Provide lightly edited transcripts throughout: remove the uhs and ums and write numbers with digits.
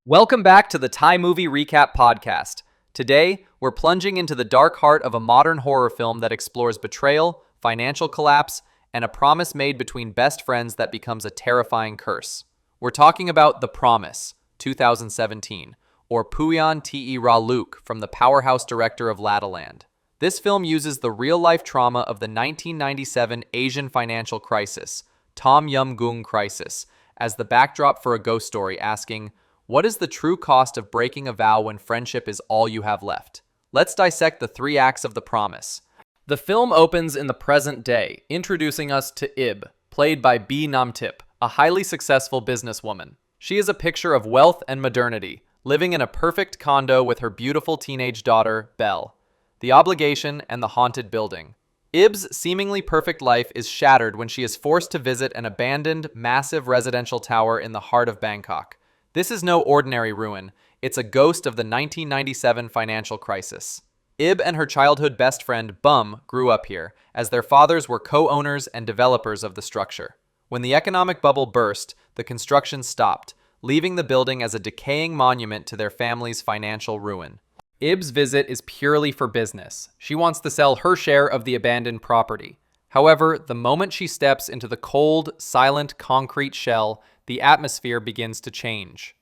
Welcome back to the Thai Movie Recap Podcast. Today, we're plunging into the dark heart of a modern horror film that explores betrayal, financial collapse, and a promise made between best friends that becomes a terrifying curse. We're talking about The Promise, 2017, or Puyan Te Ra Luke from the powerhouse director of Laddaland. This film uses the real-life trauma of the 1997 Asian financial crisis, Yum Goong crisis, as the backdrop for a ghost story asking, what is the true cost of breaking a vow when friendship is all you have left? Let's dissect the three acts of The Promise. The film opens in the present day, introducing us to Ib, played by B. Namtip, a highly successful businesswoman. She is a picture of wealth and modernity, living in a perfect condo with her beautiful teenage daughter, Belle. The obligation and the haunted building. Ib's seemingly perfect life is shattered when she is forced to visit an abandoned, massive residential tower in the heart of Bangkok. This is no ordinary ruin, it's a ghost of the 1997 financial crisis. Ib and her childhood best friend, Bum, grew up here, as their fathers were co-owners and developers of the structure. When the economic bubble burst, the construction stopped, leaving the building as a decaying monument to their family's financial ruin. Ib's visit is purely for business. She wants to sell her share of the abandoned property. However, the moment she steps into the cold, silent concrete shell, the atmosphere begins to change.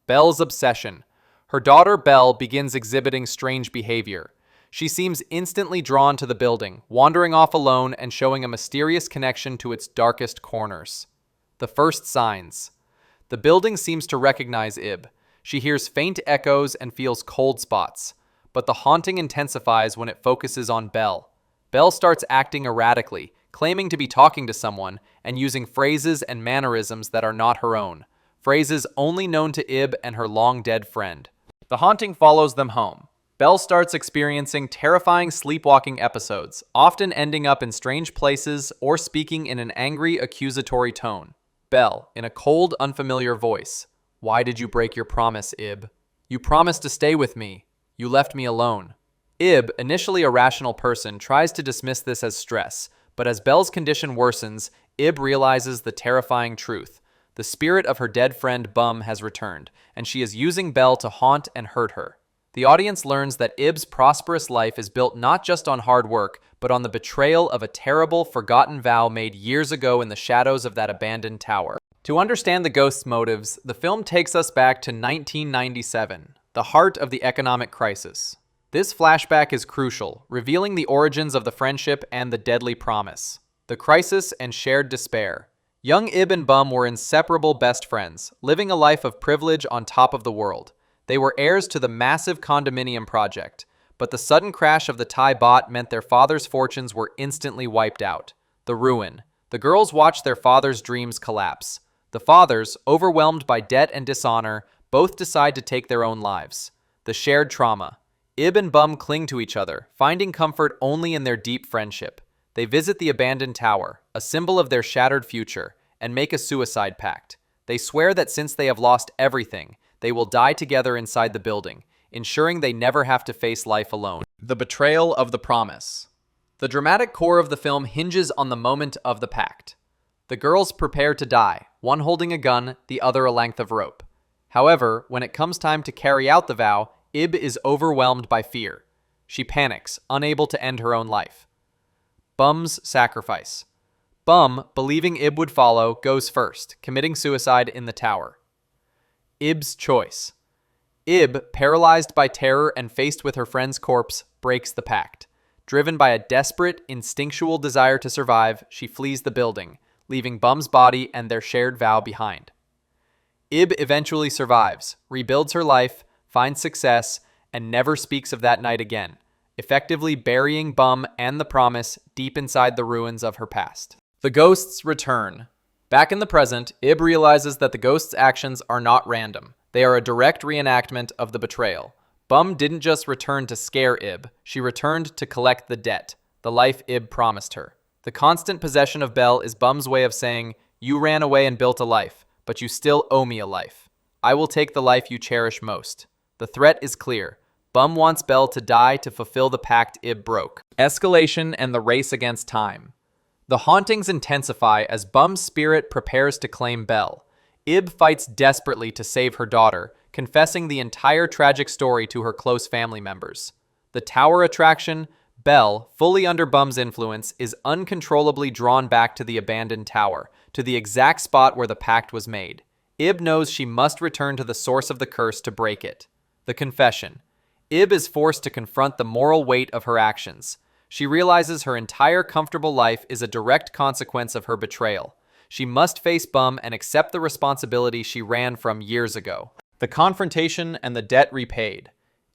Belle's obsession. Her daughter Belle begins exhibiting strange behavior. She seems instantly drawn to the building, wandering off alone and showing a mysterious connection to its darkest corners. The first signs. The building seems to recognize Ib. She hears faint echoes and feels cold spots, but the haunting intensifies when it focuses on Belle. Belle starts acting erratically, claiming to be talking to someone and using phrases and mannerisms that are not her own, phrases only known to Ib and her long-dead friend. The haunting follows them home. Belle starts experiencing terrifying sleepwalking episodes, often ending up in strange places or speaking in an angry, accusatory tone. Belle, in a cold, unfamiliar voice. Why did you break your promise, Ib? You promised to stay with me. You left me alone. Ib, initially a rational person, tries to dismiss this as stress, but as Belle's condition worsens, Ib realizes the terrifying truth. The spirit of her dead friend Bum has returned, and she is using Belle to haunt and hurt her. The audience learns that Ib's prosperous life is built not just on hard work, but on the betrayal of a terrible, forgotten vow made years ago in the shadows of that abandoned tower. To understand the ghost's motives, the film takes us back to 1997, the heart of the economic crisis. This flashback is crucial, revealing the origins of the friendship and the deadly promise. The crisis and shared despair. Young Ib and Bum were inseparable best friends, living a life of privilege on top of the world. They were heirs to the massive condominium project, but the sudden crash of the Thai baht meant their father's fortunes were instantly wiped out. The ruin. The girls watched their father's dreams collapse. The fathers, overwhelmed by debt and dishonor, both decide to take their own lives. The shared trauma. Ib and Bum cling to each other, finding comfort only in their deep friendship. They visit the abandoned tower, a symbol of their shattered future, and make a suicide pact. They swear that since they have lost everything, they will die together inside the building, ensuring they never have to face life alone. The betrayal of the promise. The dramatic core of the film hinges on the moment of the pact. The girls prepare to die, one holding a gun, the other a length of rope. However, when it comes time to carry out the vow, Ib is overwhelmed by fear. She panics, unable to end her own life. Bum's sacrifice. Bum, believing Ib would follow, goes first, committing suicide in the tower. Ib's choice. Ib, paralyzed by terror and faced with her friend's corpse, breaks the pact. Driven by a desperate, instinctual desire to survive, she flees the building, leaving Bum's body and their shared vow behind. Ib eventually survives, rebuilds her life, finds success, and never speaks of that night again, effectively burying Bum and the promise deep inside the ruins of her past. The ghosts return. Back in the present, Ib realizes that the ghost's actions are not random. They are a direct reenactment of the betrayal. Bum didn't just return to scare Ib, she returned to collect the debt, the life Ib promised her. The constant possession of Belle is Bum's way of saying, you ran away and built a life, but you still owe me a life. I will take the life you cherish most. The threat is clear. Bum wants Belle to die to fulfill the pact Ib broke. Escalation and the race against time. The hauntings intensify as Bum's spirit prepares to claim Belle. Ib fights desperately to save her daughter, confessing the entire tragic story to her close family members. The tower attraction, Belle, fully under Bum's influence, is uncontrollably drawn back to the abandoned tower, to the exact spot where the pact was made. Ib knows she must return to the source of the curse to break it. The confession. Ib is forced to confront the moral weight of her actions. She realizes her entire comfortable life is a direct consequence of her betrayal. She must face Bum and accept the responsibility she ran from years ago. The confrontation and the debt repaid.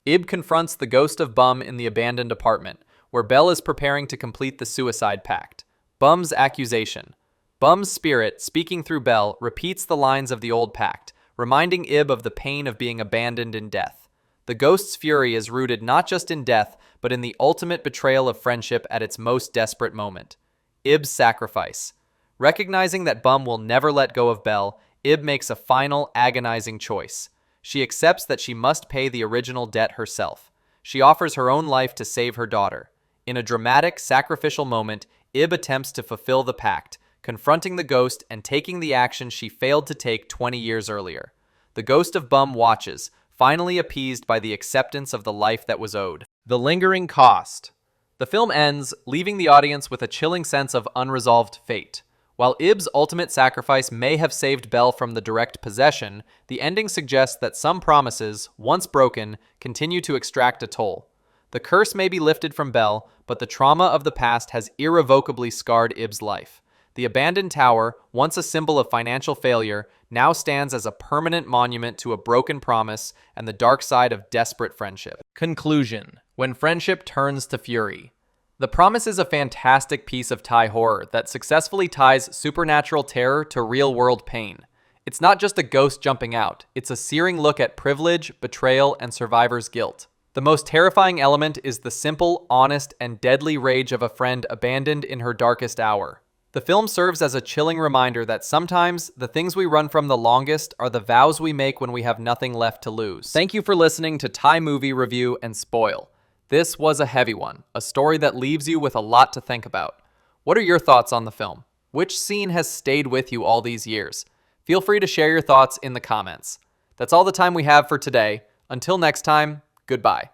Ib confronts the ghost of Bum in the abandoned apartment, where Belle is preparing to complete the Suicide Pact. Bum's accusation. Bum's spirit, speaking through Belle, repeats the lines of the old pact, reminding Ib of the pain of being abandoned in death. The ghost's fury is rooted not just in death, but in the ultimate betrayal of friendship at its most desperate moment. Ib's sacrifice. Recognizing that Bum will never let go of Belle, Ib makes a final, agonizing choice. She accepts that she must pay the original debt herself. She offers her own life to save her daughter. In a dramatic, sacrificial moment, Ib attempts to fulfill the pact, confronting the ghost and taking the action she failed to take 20 years earlier. The ghost of Bum watches, finally appeased by the acceptance of the life that was owed. The lingering cost. The film ends, leaving the audience with a chilling sense of unresolved fate. While Ib's ultimate sacrifice may have saved Belle from the direct possession, the ending suggests that some promises, once broken, continue to extract a toll. The curse may be lifted from Belle, but the trauma of the past has irrevocably scarred Ib's life. The abandoned tower, once a symbol of financial failure, now stands as a permanent monument to a broken promise and the dark side of desperate friendship. Conclusion. When friendship turns to fury. The Promise is a fantastic piece of Thai horror that successfully ties supernatural terror to real-world pain. It's not just a ghost jumping out, it's a searing look at privilege, betrayal, and survivor's guilt. The most terrifying element is the simple, honest, and deadly rage of a friend abandoned in her darkest hour. The film serves as a chilling reminder that sometimes the things we run from the longest are the vows we make when we have nothing left to lose. Thank you for listening to Thai Movie Review and Spoil. This was a heavy one, a story that leaves you with a lot to think about. What are your thoughts on the film? Which scene has stayed with you all these years? Feel free to share your thoughts in the comments. That's all the time we have for today. Until next time, goodbye.